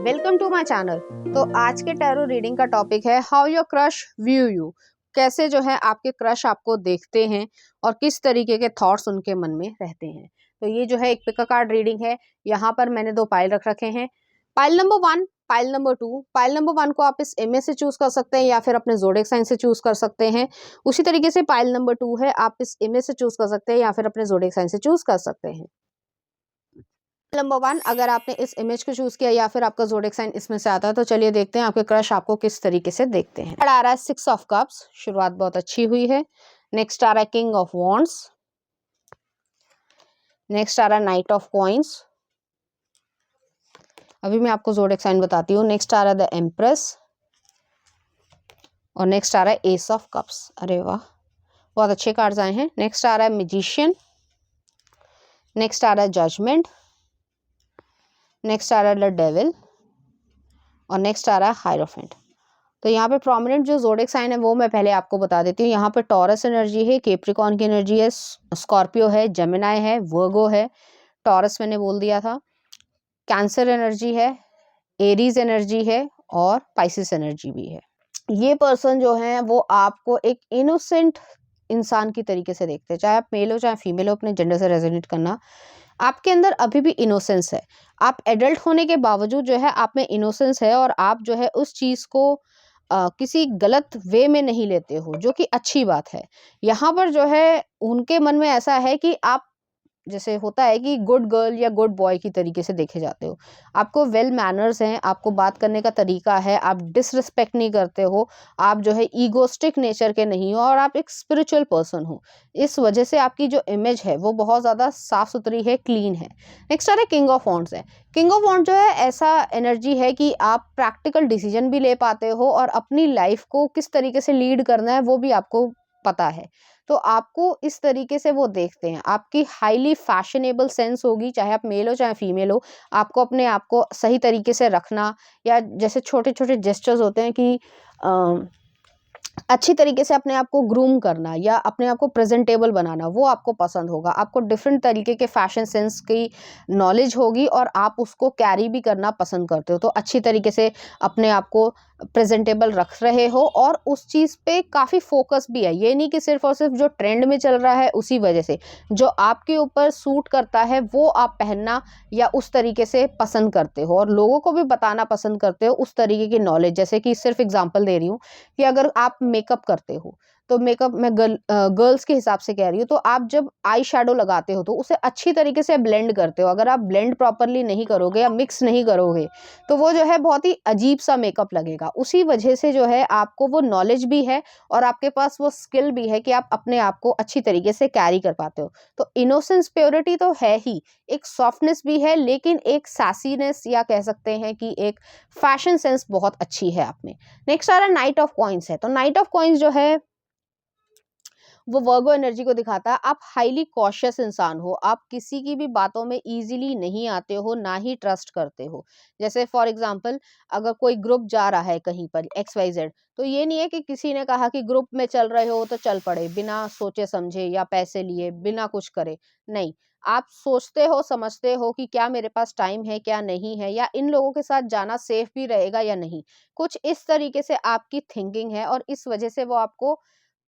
Welcome to my channel. तो आज के टैरो रीडिंग का टॉपिक है how your crush view you. कैसे जो है आपके क्रश आपको देखते हैं और किस तरीके के थॉट्स उनके मन में रहते हैं। तो ये जो है एक पिक कार्ड रीडिंग है। यहाँ पर मैंने दो पाइल रख रखे हैं, pile number 1, pile number 2। Pile number 1 को आप इस इमेज से चूज कर सकते हैं या फिर अपने ज़ोडिएक साइन से चूज कर सकते हैं। उसी तरीके से पाइल नंबर 2 है, आप इस इमेज से चूज कर सकते हैं या फिर अपने ज़ोडिएक साइन से चूज कर सकते हैं। नंबर 1, अगर आपने इस इमेज को चूज किया या फिर आपका ज़ोडिएक साइन इसमें से आता है, तो चलिए देखते हैं आपके क्रश आपको किस तरीके से देखते हैं। आ रहा है 6 ऑफ कप्स, शुरुआत बहुत अच्छी हुई है। नेक्स्ट आ रहा है किंग ऑफ वॉन्ड्स। नेक्स्ट आ रहा है नाइट ऑफ कॉइंस। अभी मैं आपको ज़ोडिएक साइन बताती हूँ। नेक्स्ट आ रहा है द एम्प्रेस और नेक्स्ट आ रहा है एस ऑफ कप्स। अरे वाह, बहुत अच्छे कार्ड्स आए हैं। नेक्स्ट आ रहा है मैजिशियन। नेक्स्ट आ रहा है जजमेंट। नेक्स्ट आ रहा है द डेविल और नेक्स्ट आ रहा है हायरोफेंट। तो यहाँ पे प्रोमिनेंट जो ज़ोडिएक साइन है वो मैं पहले आपको बता देती हूँ। यहाँ पे टॉरस एनर्जी है, कैप्रिकॉर्न की एनर्जी है, स्कॉर्पियो है, जेमिनाई है, वर्गो है। टॉरस मैंने बोल दिया था। कैंसर एनर्जी है, एरीज एनर्जी है और पाइसिस एनर्जी भी है। ये पर्सन जो है वो आपको एक इनोसेंट इंसान की तरीके से देखते हैं, चाहे आप मेल हो चाहे फीमेल हो, अपने जेंडर से रेजोनेट करना। आपके अंदर अभी भी इनोसेंस है। आप एडल्ट होने के बावजूद जो है आप में इनोसेंस है और आप जो है उस चीज़ को किसी गलत वे में नहीं लेते हो, जो कि अच्छी बात है। यहाँ पर जो है उनके मन में ऐसा है कि आप, जैसे होता है कि गुड गर्ल या गुड बॉय की तरीके से देखे जाते हो। आपको वेल मैनर्स हैं, आपको बात करने का तरीका है, आप डिसरिस्पेक्ट नहीं करते हो, आप जो है ईगोस्टिक नेचर के नहीं हो और आप एक स्पिरिचुअल पर्सन हो। इस वजह से आपकी जो इमेज है वो बहुत ज़्यादा साफ सुथरी है, क्लीन है। नेक्स्ट आ रहा है किंग ऑफ वॉन्ड्स है। किंग ऑफ वॉन्ड जो है ऐसा एनर्जी है कि आप प्रैक्टिकल डिसीजन भी ले पाते हो और अपनी लाइफ को किस तरीके से लीड करना है वो भी आपको पता है। तो आपको इस तरीके से वो देखते हैं। आपकी हाईली फैशनेबल सेंस होगी, चाहे आप मेल हो चाहे फीमेल हो। आपको अपने आप को सही तरीके से रखना या जैसे छोटे छोटे जेस्चर्स होते हैं कि अच्छी तरीके से अपने आप को ग्रूम करना या अपने आप को प्रेजेंटेबल बनाना, वो आपको पसंद होगा। आपको डिफरेंट तरीके के फैशन सेंस की नॉलेज होगी और आप उसको कैरी भी करना पसंद करते हो। तो अच्छी तरीके से अपने आप को प्रेजेंटेबल रख रहे हो और उस चीज़ पे काफ़ी फोकस भी है। ये नहीं कि सिर्फ और सिर्फ जो ट्रेंड में चल रहा है उसी वजह से, जो आपके ऊपर सूट करता है वो आप पहनना या उस तरीके से पसंद करते हो और लोगों को भी बताना पसंद करते हो उस तरीके की नॉलेज। जैसे कि सिर्फ एग्जांपल दे रही हूँ कि अगर आप मेकअप करते हो, तो मेकअप मैं गर्ल्स के हिसाब से कह रही हूँ, तो आप जब आई शैडो लगाते हो तो उसे अच्छी तरीके से ब्लेंड करते हो। अगर आप ब्लेंड प्रॉपरली नहीं करोगे या मिक्स नहीं करोगे तो वो जो है बहुत ही अजीब सा मेकअप लगेगा। उसी वजह से जो है आपको वो नॉलेज भी है और आपके पास वो स्किल भी है कि आप अपने आप को अच्छी तरीके से कैरी कर पाते हो। तो इनोसेंस प्योरिटी तो है ही, एक सॉफ्टनेस भी है, लेकिन एक सैसीनेस या कह सकते हैं कि एक फैशन सेंस बहुत अच्छी है आप में। नेक्स्ट आ रहा है नाइट ऑफ कॉइंस है। तो नाइट ऑफ कॉइंस जो है वो वर्गो एनर्जी को दिखाता है। आप हाईली कॉशियस इंसान हो, आप किसी की भी बातों में इजीली नहीं आते हो, ना ही ट्रस्ट करते हो। जैसे फॉर एग्जांपल, अगर कोई ग्रुप जा रहा है कहीं पर XYZ, तो ये नहीं है कि किसी ने कहा कि ग्रुप में चल रहे हो तो चल पड़े बिना सोचे समझे या पैसे लिए, बिना कुछ करे। नहीं, आप सोचते हो, समझते हो कि क्या मेरे पास टाइम है, क्या नहीं है, या इन लोगों के साथ जाना सेफ भी रहेगा या नहीं। कुछ इस तरीके से आपकी थिंकिंग है और इस वजह से वो आपको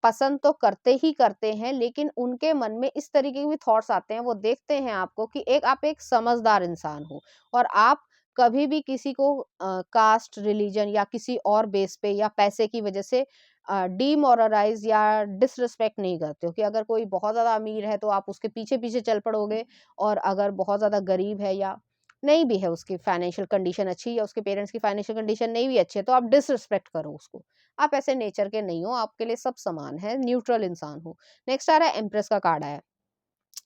पसंद तो करते ही करते हैं, लेकिन उनके मन में इस तरीके के भी थॉट्स आते हैं। वो देखते हैं आपको कि आप एक समझदार इंसान हो और आप कभी भी किसी को कास्ट, रिलीजन या किसी और बेस पे या पैसे की वजह से डीमोरलाइज या डिसरिस्पेक्ट नहीं करते हो कि अगर कोई बहुत ज़्यादा अमीर है तो आप उसके पीछे पीछे चल पड़ोगे, और अगर बहुत ज़्यादा गरीब है या नहीं भी है, उसकी फाइनेंशियल कंडीशन अच्छी या उसके पेरेंट्स की फाइनेंशियल कंडीशन नहीं भी अच्छी है, तो आप डिसरिस्पेक्ट करो उसको। आप ऐसे नेचर के नहीं हो, आपके लिए सब समान है, न्यूट्रल इंसान हो। नेक्स्ट आ रहा है एम्प्रेस का कार्ड आया।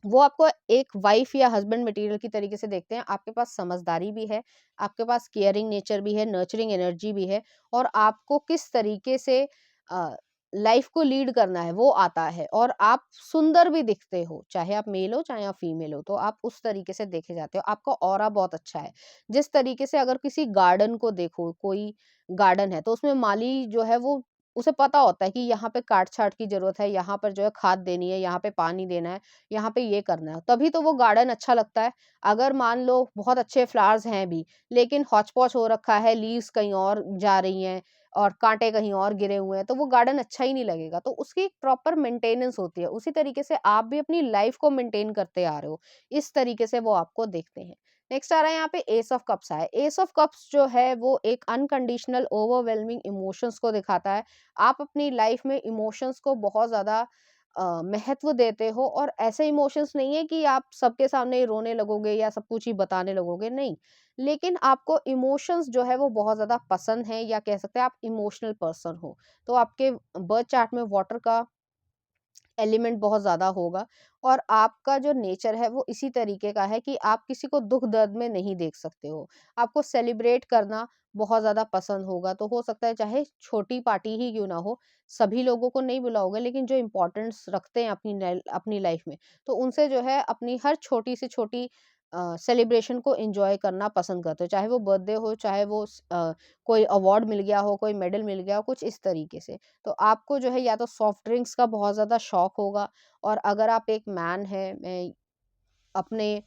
वो आपको एक वाइफ या हस्बैंड मटेरियल की तरीके से देखते हैं। आपके पास समझदारी भी है, आपके पास केयरिंग नेचर भी है, नर्चरिंग एनर्जी भी है और आपको किस तरीके से लाइफ को लीड करना है वो आता है, और आप सुंदर भी दिखते हो, चाहे आप मेल हो चाहे आप फीमेल हो, तो आप उस तरीके से देखे जाते हो। आपका ऑरा बहुत अच्छा है। जिस तरीके से अगर किसी गार्डन को देखो, कोई गार्डन है तो उसमें माली जो है वो उसे पता होता है कि यहाँ पे काट-छाँट की ज़रूरत है, यहाँ पर जो है खाद देनी है, यहाँ पे पानी देना है, यहाँ पे ये करना है, तभी तो वो गार्डन अच्छा लगता है। अगर मान लो बहुत अच्छे फ्लावर्स हैं भी, लेकिन हौच-पौच हो रखा है, लीव्स कहीं और जा रही हैं और कांटे कहीं और गिरे हुए हैं, तो वो गार्डन अच्छा ही नहीं लगेगा। तो उसकी एक प्रॉपर मेंटेनेंस होती है। उसी तरीके से आप भी अपनी लाइफ़ को मेंटेन करते आ रहे हो। इस तरीके से वो आपको देखते हैं। नेक्स्ट आ रहा है यहाँ पे एस ऑफ कप्स है। एस ऑफ कप्स जो है वो एक अनकंडीशनल ओवरवेलमिंग इमोशंस को दिखाता है। आप अपनी लाइफ में इमोशंस को बहुत ज़्यादा महत्व देते हो और ऐसे इमोशंस नहीं है कि आप सबके सामने ही रोने लगोगे या सब कुछ ही बताने लगोगे, नहीं। लेकिन आपको इमोशंस जो है वो बहुत ज़्यादा पसंद है या कह सकते हैं आप इमोशनल पर्सन हो। तो आपके बर्थ चार्ट में वाटर का एलिमेंट बहुत ज़्यादा होगा और आपका जो नेचर है वो इसी तरीके का है कि आप किसी को दुख दर्द में नहीं देख सकते हो। आपको सेलिब्रेट करना बहुत ज़्यादा पसंद होगा, तो हो सकता है चाहे छोटी पार्टी ही क्यों ना हो, सभी लोगों को नहीं बुलाओगे लेकिन जो इम्पोर्टेंस रखते हैं अपनी लाइफ में, तो उनसे जो है अपनी हर छोटी से छोटी सेलिब्रेशन को एन्जॉय करना पसंद करते हो। चाहे वो बर्थडे हो, चाहे वो कोई अवार्ड मिल गया हो, कोई मेडल मिल गया हो, कुछ इस तरीके से। तो आपको जो है या तो सॉफ्ट ड्रिंक्स का बहुत ज़्यादा शौक होगा और अगर आप एक मैन हैं, मैं अपने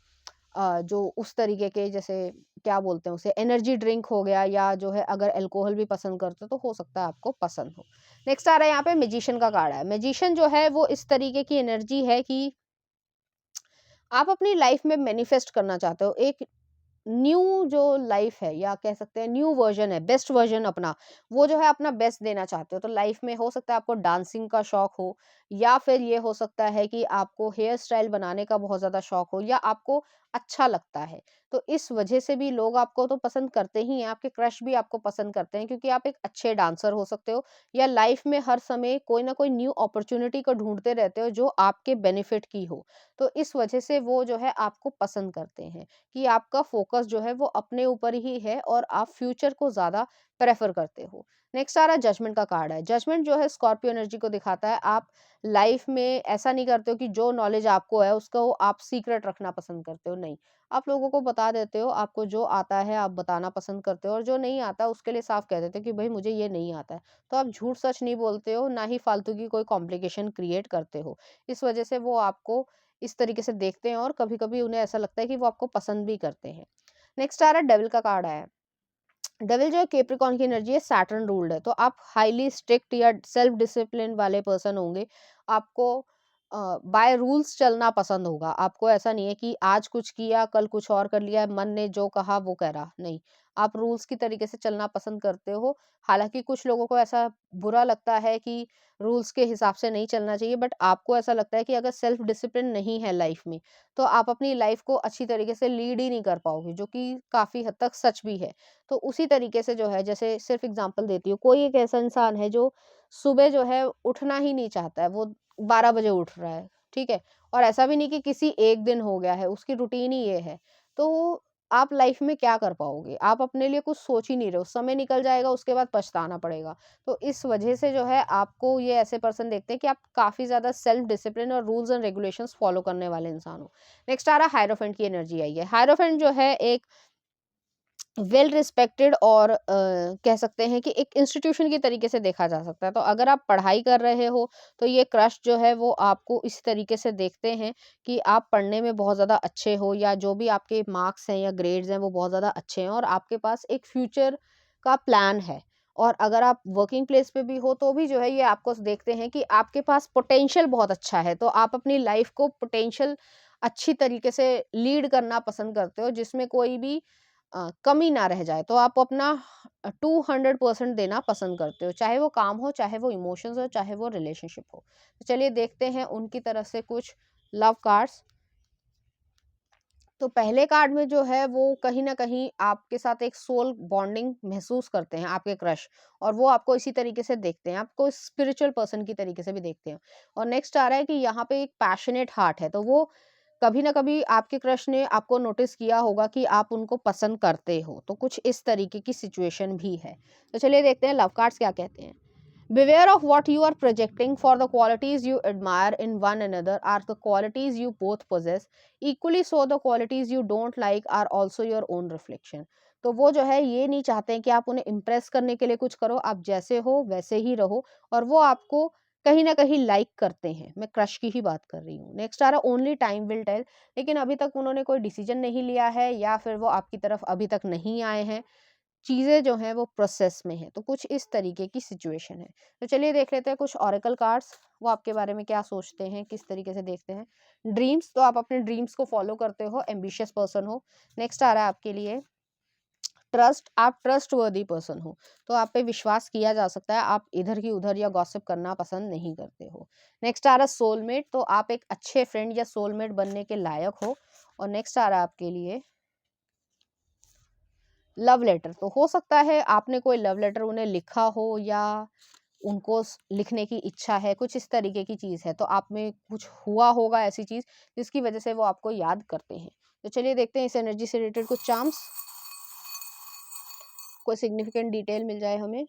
जो उस तरीके के जैसे क्या बोलते हैं उसे एनर्जी ड्रिंक हो गया या जो है अगर अल्कोहल भी पसंद करते हो तो हो सकता है आपको पसंद हो। नेक्स्ट आ रहा है यहाँ पे मैजिशियन का कार्ड है। मैजिशियन जो है वो इस तरीके की एनर्जी है कि आप अपनी लाइफ में मैनिफेस्ट करना चाहते हो एक न्यू जो लाइफ है या कह सकते हैं न्यू वर्जन है, बेस्ट वर्जन अपना, वो जो है अपना बेस्ट देना चाहते हो। तो लाइफ में हो सकता है आपको डांसिंग का शौक हो या फिर ये हो सकता है कि आपको हेयर स्टाइल बनाने का बहुत ज़्यादा शौक हो या आपको अच्छा लगता है। तो इस वजह से भी लोग आपको तो पसंद करते ही हैं, आपके क्रश भी आपको पसंद करते हैं क्योंकि आप एक अच्छे डांसर हो सकते हो या लाइफ में हर समय कोई ना कोई न्यू अपॉर्च्युनिटी को ढूँढते रहते हो जो आपके बेनिफिट की हो। तो इस वजह से वो जो है आपको पसंद करते हैं। कि आपका फोकस जो है वो अपने ऊपर ही है और आप फ्यूचर को ज़्यादा प्रेफ़र करते हो। नेक्स्ट आ रहा है जजमेंट का कार्ड है। जजमेंट जो है स्कॉर्पियो एनर्जी को दिखाता है। आप लाइफ़ में ऐसा नहीं करते हो कि जो नॉलेज आपको है उसको आप सीक्रेट रखना पसंद करते हो, नहीं। आप लोगों को बता देते हो, आपको जो आता है आप बताना पसंद करते हो और जो नहीं आता उसके लिए साफ कह देते हो कि भई मुझे ये नहीं आता है। तो आप झूठ सच नहीं बोलते हो, ना ही फालतू की कोई कॉम्प्लिकेशन क्रिएट करते हो। इस वजह से वो आपको इस तरीके से देखते हैं और कभी-कभी उन्हें ऐसा लगता है कि वो आपको पसंद भी करते हैं। नेक्स्ट आ रहा है डेविल का कार्ड आया है। डेविल जो है कैप्रिकॉर्न की एनर्जी है, सैटर्न रूल्ड है। तो आप हाईली स्ट्रिक्ट या सेल्फ डिसिप्लिन वाले पर्सन होंगे। आपको बाय रूल्स चलना पसंद होगा। आपको ऐसा नहीं है कि आज कुछ किया, कल कुछ और कर लिया, मन ने जो कहा वो करा, नहीं। आप रूल्स की तरीके से चलना पसंद करते हो। हालाँकि कुछ लोगों को ऐसा बुरा लगता है कि रूल्स के हिसाब से नहीं चलना चाहिए, बट आपको ऐसा लगता है कि अगर सेल्फ डिसिप्लिन नहीं है लाइफ में, तो आप अपनी लाइफ को अच्छी तरीके से लीड ही नहीं कर पाओगे, जो कि काफ़ी हद तक सच भी है। तो उसी तरीके से जो है जैसे सिर्फ एग्जांपल देती हूँ, कोई एक ऐसा इंसान है जो सुबह जो है उठना ही नहीं चाहता है, वो 12 बजे उठ रहा है, ठीक है? और ऐसा भी नहीं कि किसी एक दिन हो गया है, उसकी रूटीन ही ये है। तो आप लाइफ में क्या कर पाओगे? आप अपने लिए कुछ सोच ही नहीं रहे हो, समय निकल जाएगा उसके बाद पछताना पड़ेगा। तो इस वजह से जो है आपको ये ऐसे पर्सन देखते हैं कि आप काफ़ी ज़्यादा सेल्फ डिसिप्लिन और रूल्स एंड रेगुलेशंस फॉलो करने वाले इंसान हो। नेक्स्ट आ रहा है हायरोफेंट की एनर्जी आई है। हायरोफेंट जो है एक वेल रिस्पेक्टेड और कह सकते हैं कि एक इंस्टीट्यूशन की तरीके से देखा जा सकता है। तो अगर आप पढ़ाई कर रहे हो तो ये क्रश जो है वो आपको इस तरीके से देखते हैं कि आप पढ़ने में बहुत ज़्यादा अच्छे हो या जो भी आपके मार्क्स हैं या ग्रेड्स हैं वो बहुत ज़्यादा अच्छे हैं और आपके पास एक फ्यूचर का प्लान है। और अगर आप वर्किंग प्लेस पे भी हो तो भी जो है ये आपको देखते हैं कि आपके पास पोटेंशियल बहुत अच्छा है। तो आप अपनी लाइफ को पोटेंशियल अच्छी तरीके से लीड करना पसंद करते हो जिसमें कोई भी कमी ना रह जाए। तो आप अपना 200% देना पसंद करते हो, चाहे वो काम हो, चाहे वो इमोशंस हो, चाहे वो रिलेशनशिप हो। तो चलिए देखते हैं उनकी तरफ से कुछ लव कार्ड्स। तो पहले कार्ड में जो है वो कहीं न कहीं आपके साथ एक सोल बॉन्डिंग महसूस करते हैं आपके क्रश और वो आपको इसी तरीके से देखते हैं, आपको स्पिरिचुअल पर्सन की तरीके से भी देखते हैं। और नेक्स्ट आ रहा है कि यहाँ पे एक पैशनेट हार्ट है, तो वो कभी न कभी आपके क्रश ने आपको नोटिस किया होगा कि आप उनको पसंद करते हो, तो कुछ इस तरीके की सिचुएशन भी है। तो चलिए देखते हैं लव कार्ड्स क्या कहते हैं। Beware of what you are projecting, for the qualities you admire in one another are the qualities you both possess. Equally so, the qualities you don't like are also your own reflection. तो वो जो है ये नहीं चाहते हैं कि आप उन्हें इम्प्रेस करने के लिए कुछ करो, आप जैसे हो वैसे ही रहो और वो आपको कहीं न कहीं लाइक करते हैं। मैं क्रश की ही बात कर रही हूँ। नेक्स्ट आ रहा है ओनली टाइम विल टेल, लेकिन अभी तक उन्होंने कोई डिसीज़न नहीं लिया है या फिर वो आपकी तरफ अभी तक नहीं आए हैं। चीज़ें जो हैं वो प्रोसेस में हैं, तो कुछ इस तरीके की सिचुएशन है। तो चलिए देख लेते हैं कुछ ओरेकल कार्ड्स, वो आपके बारे में क्या सोचते हैं, किस तरीके से देखते हैं। ड्रीम्स, तो आप अपने ड्रीम्स को फॉलो करते हो, एम्बिशियस पर्सन हो। नेक्स्ट आ रहा है आपके लिए ट्रस्ट, आप ट्रस्टवर्दी पर्सन हो, तो आप पे विश्वास किया जा सकता है, आप इधर की उधर या गॉसिप करना पसंद नहीं करते हो। नेक्स्ट आ रहा है सोलमेट, तो आप एक अच्छे फ्रेंड या सोलमेट बनने के लायक हो। और नेक्स्ट आ रहा है आपके लिए लव लेटर, तो हो सकता है आपने कोई लव लेटर उन्हें लिखा हो या उनको लिखने की इच्छा है, कुछ इस तरीके की चीज़ है, तो आप में कुछ हुआ होगा ऐसी चीज़ जिसकी वजह से वो आपको याद करते हैं। तो चलिए देखते हैं इस एनर्जी से रिलेटेड कुछ चार्म्स, कोई सिग्निफिकेंट डिटेल मिल जाए हमें।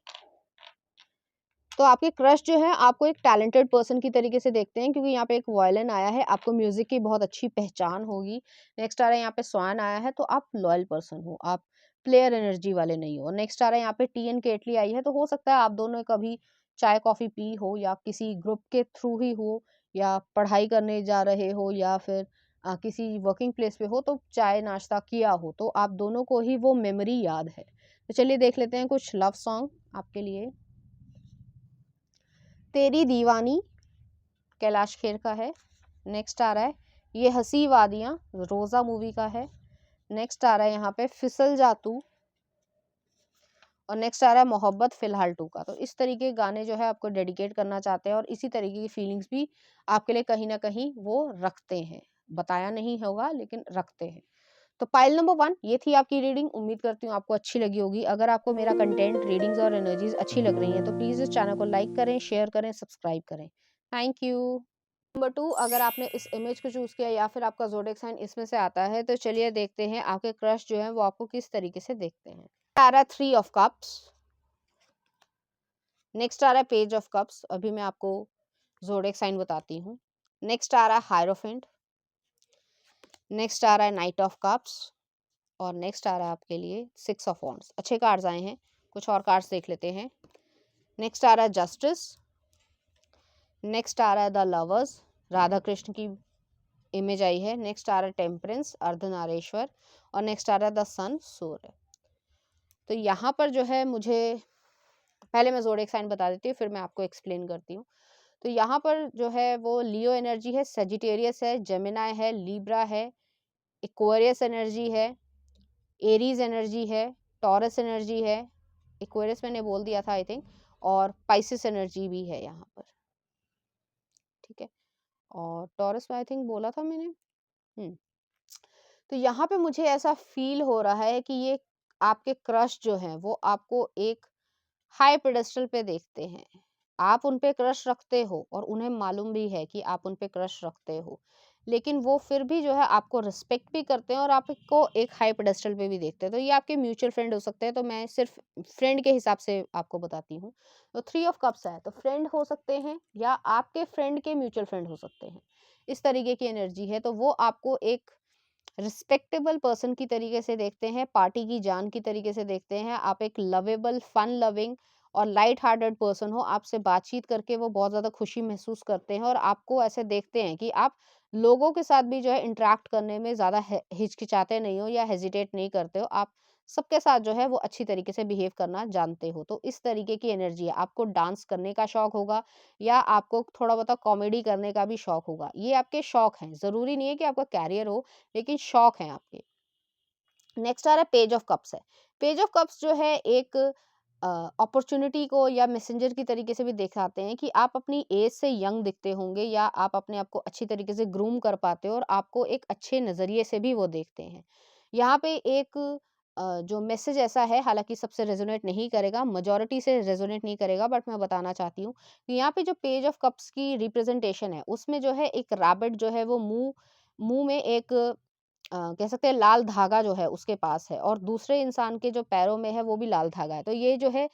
तो आपके क्रश जो है आपको एक टैलेंटेड पर्सन की तरीके से देखते हैं, क्योंकि यहाँ पे एक वायलिन आया है, आपको म्यूजिक की बहुत अच्छी पहचान होगी। नेक्स्ट आ रहा है यहाँ पे स्वान आया है, तो आप लॉयल पर्सन हो, आप प्लेयर एनर्जी वाले नहीं हो। नेक्स्ट आ रहा है यहाँ पे टी एन केटली आई है, तो हो सकता है आप दोनों कभी चाय कॉफी पी हो या किसी ग्रुप के थ्रू ही हो या पढ़ाई करने जा रहे हो या फिर किसी वर्किंग प्लेस पे हो तो चाय नाश्ता किया हो, तो आप दोनों को ही वो मेमोरी याद है। तो चलिए देख लेते हैं कुछ लव सॉन्ग आपके लिए। तेरी दीवानी कैलाश खेर का है। नेक्स्ट आ रहा है ये हंसी वादियाँ, रोजा मूवी का है। नेक्स्ट आ रहा है यहाँ पे फिसल जा तू। और नेक्स्ट आ रहा है मोहब्बत फिलहाल टू का। तो इस तरीके के गाने जो है आपको डेडिकेट करना चाहते हैं और इसी तरीके की फीलिंग्स भी आपके लिए कहीं ना कहीं वो रखते हैं, बताया नहीं होगा लेकिन रखते हैं। तो पाइल नंबर 1 ये थी आपकी रीडिंग। उम्मीद करती हूँ आपको अच्छी लगी होगी। अगर आपको मेरा कंटेंट, रीडिंग्स और एनर्जीज अच्छी लग रही हैं तो प्लीज़ इस चैनल को लाइक करें, शेयर करें, सब्सक्राइब करें। Thank you. नंबर 2, अगर आपने इस इमेज को चूज़ किया या फिर आपका ज़ोडिएक साइन इसमें से आता है तो चलिए देखते हैं आपके क्रश जो है वो आपको किस तरीके से देखते हैं। आ रहा है 3 ऑफ कप्स। नेक्स्ट आ रहा है पेज ऑफ कप्स। अभी मैं आपको ज़ोडिएक साइन बताती हूँ। नेक्स्ट आ रहा है हायरोफेंट। नेक्स्ट आ रहा है नाइट ऑफ कप्स। और नेक्स्ट आ रहा है आपके लिए 6 ऑफ वॉन्ड्स। अच्छे कार्ड्स आए हैं, कुछ और कार्ड्स देख लेते हैं। नेक्स्ट आ रहा है जस्टिस। नेक्स्ट आ रहा है द लवर्स, राधा कृष्ण की इमेज आई है। नेक्स्ट आ रहा है टेम्परेंस, अर्धनारेश्वर। और नेक्स्ट आ रहा है द सन, सूर्य। तो यहाँ पर जो है मुझे, पहले मैं ज़ोडिएक साइन बता देती हूँ फिर मैं आपको एक्सप्लेन करती हूँ। तो यहाँ पर जो है वो लियो एनर्जी है, सेजिटेरियस है, जेमिनाई है, लिब्रा है, एक्वेरियस एनर्जी है, एरीज एनर्जी है, टॉरस एनर्जी है, एक्वेरियस मैंने बोल दिया था आई थिंक, और पाइसिस एनर्जी भी है यहाँ पर। ठीक है, और टॉरस में आई थिंक बोला था मैंने। तो यहाँ पे मुझे ऐसा फील हो रहा है कि ये आपके क्रश जो हैं वो आपको एक हाई पेडेस्टल पे देखते हैं। आप उन पे क्रश रखते हो और उन्हें मालूम भी है कि आप उन पे क्रश रखते हो, लेकिन वो फिर भी जो है आपको रिस्पेक्ट भी करते हैं और आपको एक हाई पेडेस्टल पे भी देखते हैं। तो ये आपके म्यूचुअल फ्रेंड हो सकते हैं, तो मैं सिर्फ फ्रेंड के हिसाब से आपको बताती हूँ। तो 3 ऑफ कप्स है, तो फ्रेंड हो सकते हैं या आपके फ्रेंड के म्यूचुअल फ्रेंड हो सकते हैं। इस तरीके की एनर्जी है, तो वो आपको एक रिस्पेक्टेबल पर्सन की तरीके से देखते हैं, पार्टी की जान की तरीके से देखते हैं। आप एक लवेबल, फन लविंग और लाइट हार्टेड पर्सन हो। आपसे बातचीत करके वो बहुत ज़्यादा खुशी महसूस करते हैं और आपको ऐसे देखते हैं कि आप लोगों के साथ भी जो है इंटरेक्ट करने में ज़्यादा हिचकिचाते नहीं हो या हेजिटेट नहीं करते हो। आप सबके साथ जो है वो अच्छी तरीके से बिहेव करना जानते हो। तो इस तरीके की एनर्जी है। आपको डांस करने का शौक होगा या आपको थोड़ा बहुत कॉमेडी करने का भी शौक होगा। ये आपके शौक हैं, ज़रूरी नहीं है कि आपका कैरियर हो, लेकिन शौक हैं आपके। नेक्स्ट आ रहा है पेज ऑफ कप्स है। पेज ऑफ कप्स जो है एक अपॉर्चुनिटी को या मैसेंजर की तरीके से भी दिखाते हैं कि आप अपनी एज से यंग दिखते होंगे या आप अपने आप को अच्छी तरीके से ग्रूम कर पाते हो और आपको एक अच्छे नज़रिए से भी वो देखते हैं। यहाँ पे एक जो मैसेज ऐसा है, हालांकि सबसे रेजोनेट नहीं करेगा, मेजॉरिटी से रेजोनेट नहीं करेगा, बट मैं बताना चाहती हूँ कि यहाँ पे जो पेज ऑफ कप्स की रिप्रेजेंटेशन है उसमें जो है एक रैबिट जो है वो मुंह मुंह में एक कह सकते हैं लाल धागा जो है उसके पास है और दूसरे इंसान के जो पैरों में है वो भी लाल धागा है। तो ये जो है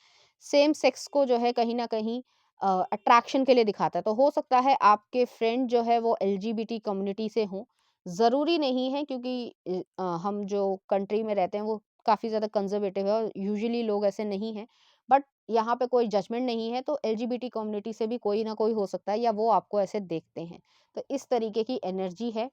सेम सेक्स को जो है कहीं न कहीं अट्रैक्शन के लिए दिखाता है। तो हो सकता है आपके फ्रेंड जो है वो एलजीबीटी कम्युनिटी से हों। ज़रूरी नहीं है, क्योंकि हम जो कंट्री में रहते हैं वो काफ़ी ज़्यादा कंज़र्वेटिव है और यूजुअली लोग ऐसे नहीं हैं। बट यहाँ पे कोई जजमेंट नहीं है, तो एलजीबीटी कम्युनिटी से भी कोई ना कोई हो सकता है या वो आपको ऐसे देखते हैं। तो इस तरीके की एनर्जी है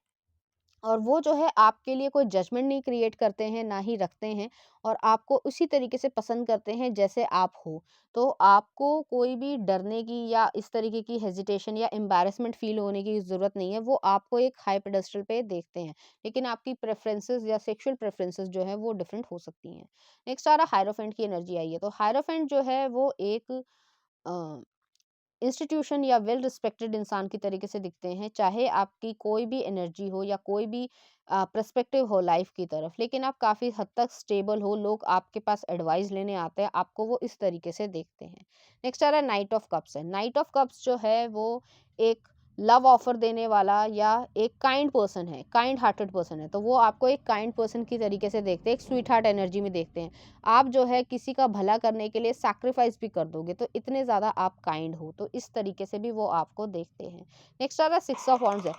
और वो जो है आपके लिए कोई जजमेंट नहीं क्रिएट करते हैं, ना ही रखते हैं और आपको उसी तरीके से पसंद करते हैं जैसे आप हो। तो आपको कोई भी डरने की या इस तरीके की हेजिटेशन या एम्बैरेसमेंट फ़ील होने की ज़रूरत नहीं है, वो आपको एक हाई पेडेस्टल पे देखते हैं। लेकिन आपकी प्रेफ़रेंसेस या सेक्सुअल प्रेफ़रेंसेस जो है वो डिफरेंट हो सकती हैं। नेक्स्ट आ रहा हायरोफेंट की एनर्जी आई है, तो हायरोफेंट जो है वो एक अ इंस्टीट्यूशन या वेल रिस्पेक्टेड इंसान की तरीके से दिखते हैं, चाहे आपकी कोई भी एनर्जी हो या कोई भी पर्सपेक्टिव हो लाइफ की तरफ, लेकिन आप काफ़ी हद तक स्टेबल हो, लोग आपके पास एडवाइस लेने आते हैं, आपको वो इस तरीके से देखते हैं। नेक्स्ट आ रहा है नाइट ऑफ कप्स है। नाइट ऑफ कप्स जो है वो एक लव ऑफर देने वाला या एक काइंड पर्सन है, काइंड हार्टेड पर्सन है, तो वो आपको एक काइंड पर्सन की तरीके से देखते हैं, एक स्वीट हार्ट एनर्जी में देखते हैं। आप जो है किसी का भला करने के लिए सैक्रिफाइस भी कर दोगे, तो इतने ज़्यादा आप काइंड हो, तो इस तरीके से भी वो आपको देखते हैं। नेक्स्ट आ रहा है सिक्स ऑफ वॉन्ड्स है।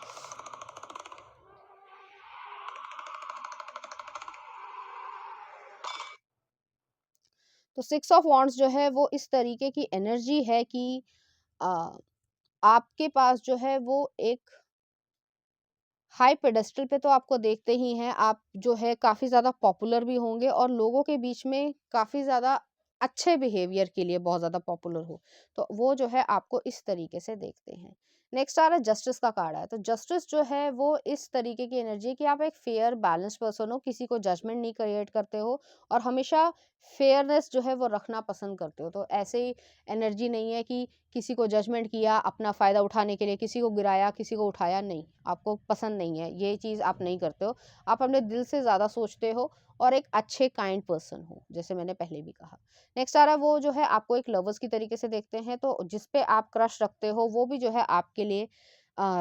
तो सिक्स ऑफ वॉन्ड्स जो है वो इस तरीके की एनर्जी है कि आ, आपके पास जो है वो एक हाई पेडेस्टल पे तो आपको देखते ही हैं, आप जो है काफ़ी ज़्यादा पॉपुलर भी होंगे और लोगों के बीच में काफ़ी ज़्यादा अच्छे बिहेवियर के लिए बहुत ज़्यादा पॉपुलर हो। तो वो जो है आपको इस तरीके से देखते हैं। नेक्स्ट आ रहा है जस्टिस का कार्ड है, तो जस्टिस जो है वो इस तरीके की एनर्जी है कि आप एक फेयर बैलेंस पर्सन हो, किसी को जजमेंट नहीं क्रिएट करते हो और हमेशा फेयरनेस जो है वो रखना पसंद करते हो। तो ऐसे ही एनर्जी नहीं है कि किसी को जजमेंट किया अपना फ़ायदा उठाने के लिए, किसी को गिराया, किसी को उठाया, नहीं, आपको पसंद नहीं है, ये चीज़ आप नहीं करते हो। आप अपने दिल से ज़्यादा सोचते हो और एक अच्छे काइंड पर्सन हो, जैसे मैंने पहले भी कहा। नेक्स्ट आ रहा है वो जो है आपको एक लवर्स की तरीके से देखते हैं, तो जिस पे आप क्रश रखते हो, वो भी जो है आपके लिए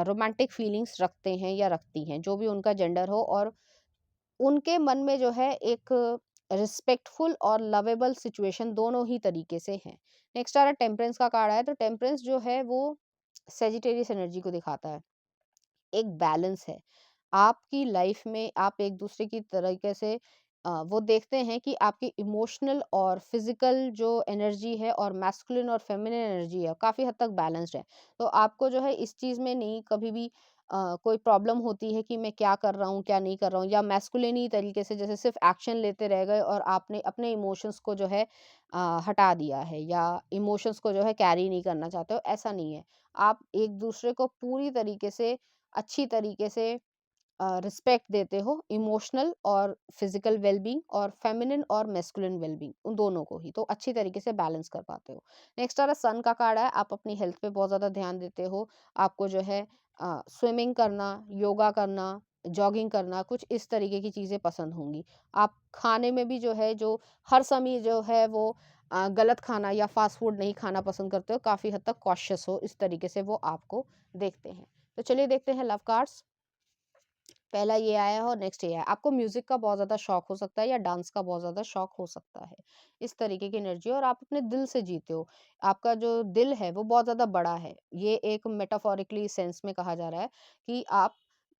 रोमांटिक फीलिंग्स रखते हैं या रखती हैं, जो भी उनका जेंडर हो और उनके मन में जो है एक रिस्पेक्टफुल और लवेबल सिचुएशन दोनों ही तरीके से है। नेक्स्ट आ रहा है टेम्परेंस का कार्ड है, तो टेम्परेंस जो है वो सेजिटेरियस एनर्जी को दिखाता है, एक बैलेंस है। आपकी लाइफ में आप एक दूसरे की तरीके से वो देखते हैं कि आपकी इमोशनल और फिजिकल जो एनर्जी है और मैस्कुलिन और फेमिनिन एनर्जी है काफ़ी हद तक बैलेंस्ड है। तो आपको जो है इस चीज़ में नहीं कभी भी कोई प्रॉब्लम होती है कि मैं क्या कर रहा हूँ क्या नहीं कर रहा हूँ, या मैस्कुलिन ही तरीके से जैसे सिर्फ एक्शन लेते रह गए और आपने अपने इमोशंस को जो है हटा दिया है या इमोशंस को जो है कैरी नहीं करना चाहते हो, ऐसा नहीं है। आप एक दूसरे को पूरी तरीके से अच्छी तरीके से रिस्पेक्ट देते हो, इमोशनल और फिजिकल वेलबींग और फेमिनिन और मैस्कुलिन वेलबींग, उन दोनों को ही तो अच्छी तरीके से बैलेंस कर पाते हो। नेक्स्ट आ रहा सन का कार्ड है, आप अपनी हेल्थ पे बहुत ज़्यादा ध्यान देते हो, आपको जो है स्विमिंग करना, योगा करना, जॉगिंग करना, कुछ इस तरीके की चीज़ें पसंद होंगी। आप खाने में भी जो है जो हर समय जो है वो गलत खाना या फास्ट फूड नहीं खाना पसंद करते हो, काफ़ी हद तक कॉशियस हो, इस तरीके से वो आपको देखते हैं। तो चलिए देखते हैं लव कार्ड्स। पहला ये आया और नेक्स्ट ये आया। आपको म्यूज़िक का बहुत ज़्यादा शौक हो सकता है या डांस का बहुत ज़्यादा शौक हो सकता है। इस तरीके की एनर्जी और आप अपने दिल से जीते हो। आपका जो दिल है वो बहुत ज़्यादा बड़ा है। ये एक मेटाफोरिकली सेंस में कहा जा रहा है कि आप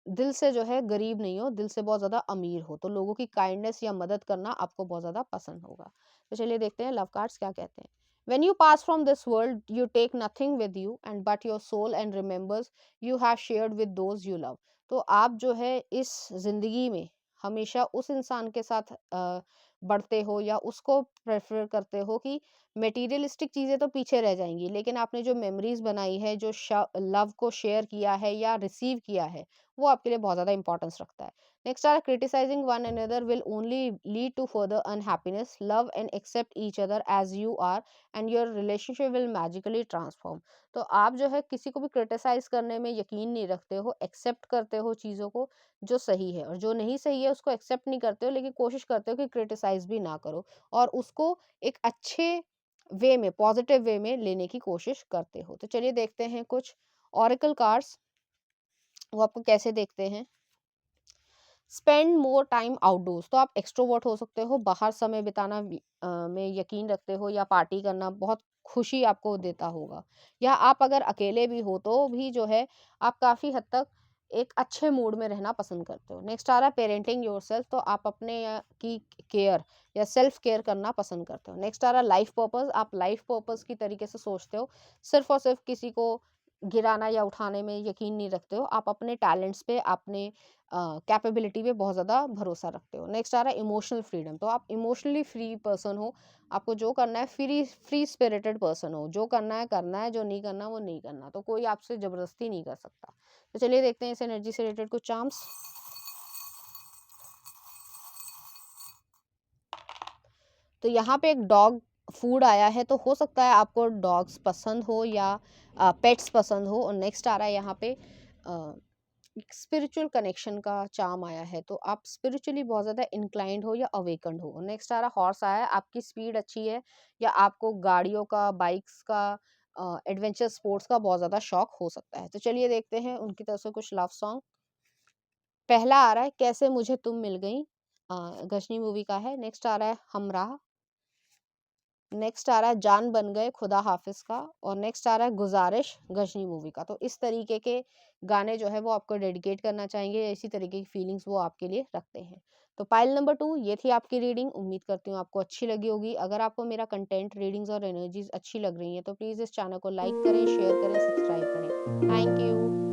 दिल से जो है गरीब नहीं हो, दिल से बहुत ज़्यादा अमीर हो। तो लोगों की काइंडनेस या मदद करना आपको बहुत ज़्यादा पसंद होगा। तो चलिए देखते हैं लव कार्ड्स क्या कहते हैं। When you pass from this world, you take nothing with you and but your soul and remembers you have shared with those you love. तो आप जो है इस ज़िंदगी में हमेशा उस इंसान के साथ बढ़ते हो या उसको प्रेफ़र करते हो कि मटेरियलिस्टिक चीज़ें तो पीछे रह जाएँगी, लेकिन आपने जो मेमोरीज़ बनाई है, जो लव को शेयर किया है या रिसीव किया है, वो आपके लिए बहुत ज़्यादा इम्पोर्टेंस रखता है। Next are criticising one another will only lead to further unhappiness, love and accept each other as you are and your relationship will magically transform. तो आप जो है किसी को भी क्रिटिसाइज करने में यकीन नहीं रखते हो, एक्सेप्ट करते हो चीज़ों को जो सही है और जो नहीं सही है उसको एक्सेप्ट नहीं करते हो, लेकिन कोशिश करते हो कि क्रिटिसाइज भी ना करो और उसको एक अच्छे वे में, पॉजिटिव वे में लेने की कोशिश करते हो। तो चलिए देखते हैं कुछ ऑरेकल कार्ड्स, वो आपको कैसे देखते हैं। स्पेंड मोर टाइम आउटडोर्स, तो आप एक्सट्रोवर्ट हो सकते हो, बाहर समय बिताना में यकीन रखते हो या पार्टी करना बहुत खुशी आपको देता होगा, या आप अगर अकेले भी हो तो भी जो है आप काफ़ी हद तक एक अच्छे मूड में रहना पसंद करते हो। नेक्स्ट आ रहा है पेरेंटिंग योरसेल्फ, तो आप अपने की केयर या सेल्फ केयर करना पसंद करते हो। नेक्स्ट आ रहा है लाइफ पर्पस, आप लाइफ पर्पस की तरीके से सोचते हो, सिर्फ और सिर्फ किसी को गिराना या उठाने में यकीन नहीं रखते हो। आप अपने टैलेंट्स पे, अपने कैपेबिलिटी पे बहुत ज़्यादा भरोसा रखते हो। नेक्स्ट आ रहा है इमोशनल फ्रीडम, तो आप इमोशनली फ्री पर्सन हो। आपको जो करना है, फ्री फ्री स्पिरिटेड पर्सन हो, जो करना है, जो नहीं करना वो नहीं करना, तो कोई आपसे ज़बरदस्ती नहीं कर सकता। तो चलिए देखते हैं इस एनर्जी से रिलेटेड कुछ चार्म्स। तो यहाँ पे एक डॉग फूड आया है, तो हो सकता है आपको डॉग्स पसंद हो या पेट्स पसंद हो। और नेक्स्ट आ रहा है यहाँ पे स्पिरिचुअल कनेक्शन का चार्म आया है, तो आप स्पिरिचुअली बहुत ज़्यादा इंक्लाइंड हो या अवेकन्ड हो। नेक्स्ट आ रहा हॉर्स आया है, आपकी स्पीड अच्छी है या आपको गाड़ियों का, बाइक्स का, एडवेंचर स्पोर्ट्स का बहुत ज़्यादा शौक हो सकता है। तो चलिए देखते हैं उनकी तरफ से कुछ लव सॉन्ग। पहला आ रहा है कैसे मुझे तुम मिल गई, गजनी मूवी का है। नेक्स्ट आ रहा है हमराह। नेक्स्ट आ रहा है जान बन गए खुदा हाफिज का। और नेक्स्ट आ रहा है गुजारिश, गजनी मूवी का। तो इस तरीके के गाने जो है वो आपको डेडिकेट करना चाहेंगे, इसी तरीके की फीलिंग्स वो आपके लिए रखते हैं। तो पाइल नंबर 2 ये थी आपकी रीडिंग, उम्मीद करती हूँ आपको अच्छी लगी होगी। अगर आपको मेरा कंटेंट, रीडिंग्स और एनर्जीज अच्छी लग रही हैं तो प्लीज़ इस चैनल को लाइक करें, शेयर करें, सब्सक्राइब करें। Thank you.